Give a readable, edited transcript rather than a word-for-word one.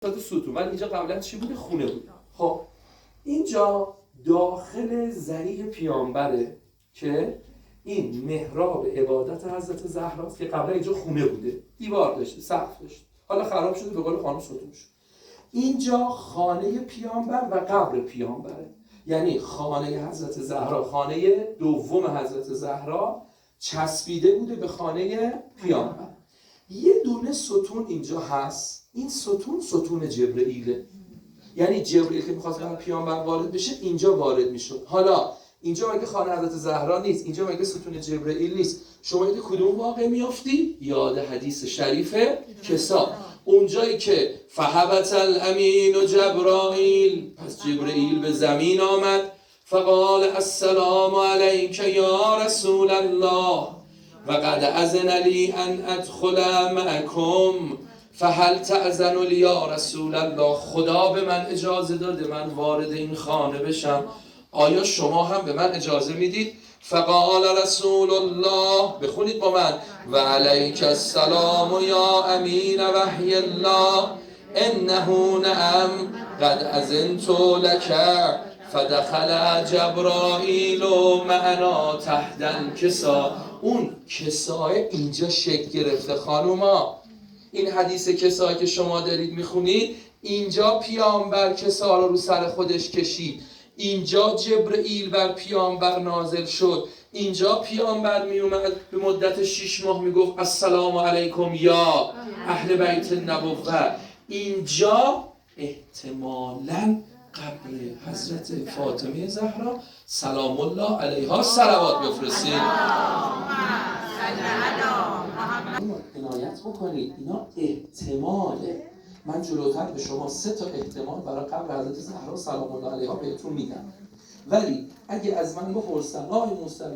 ستون، ولی اینجا قبلا چی بوده؟ خونه بود. خب اینجا داخل ضریح پیامبره که این محراب عبادت حضرت زهراست که قبلا اینجا خونه بوده، دیوار داشته، سقف داشته، حالا خراب شده، به قول خانم ستون شد. اینجا خانه پیامبر و قبر پیامبره، یعنی خانه حضرت زهرا، خانه دوم حضرت زهرا چسبیده بوده به خانه پیامبر. یه دونه ستون اینجا هست، این ستون جبرئیله، یعنی جبرئیل که می‌خواست بر پیامبر وارد بشه اینجا وارد میشد. حالا اینجا مگه خانه حضرت زهرا نیست؟ اینجا مگه ستون جبرئیل نیست؟ شما یاد کدوم واقعه میافتی؟ یاد حدیث شریف کسا، اونجایی که فهبت الامین و جبرائیل، پس جبرئیل به زمین آمد، فقال السلام علیک یا رسول الله و قد اذن لی ان ادخل معکم فهل تأذن لی یا رسول الله، خدا به من اجازه داده من وارد این خانه بشم، آیا شما هم به من اجازه میدید؟ فقال رسول الله، بخونید با من، و علیک السلام یا امین وحی الله انه نعم قد اذنت لک فدخل جبرائیل معنا تحت الکسا. اون کسای اینجا شکل گرفته خانوما، این حدیث کسایی که شما دارید میخونید، اینجا پیامبر کسا رو سر خودش کشید، اینجا جبرئیل بر پیامبر نازل شد، اینجا پیامبر میومد به مدت 6 ماه میگفت السلام علیکم یا اهل بیت النبوه. اینجا احتمالاً قبر حضرت فاطمه زهرا سلام الله علیها صلوات بفرستید. عنایت بکنید، اینا احتماله. من جلوتر به شما 3 تا احتمال برای قبر حضرت زهرا سلام الله علیها بهتون میدم، ولی اگه از من بپرسن آقای مستر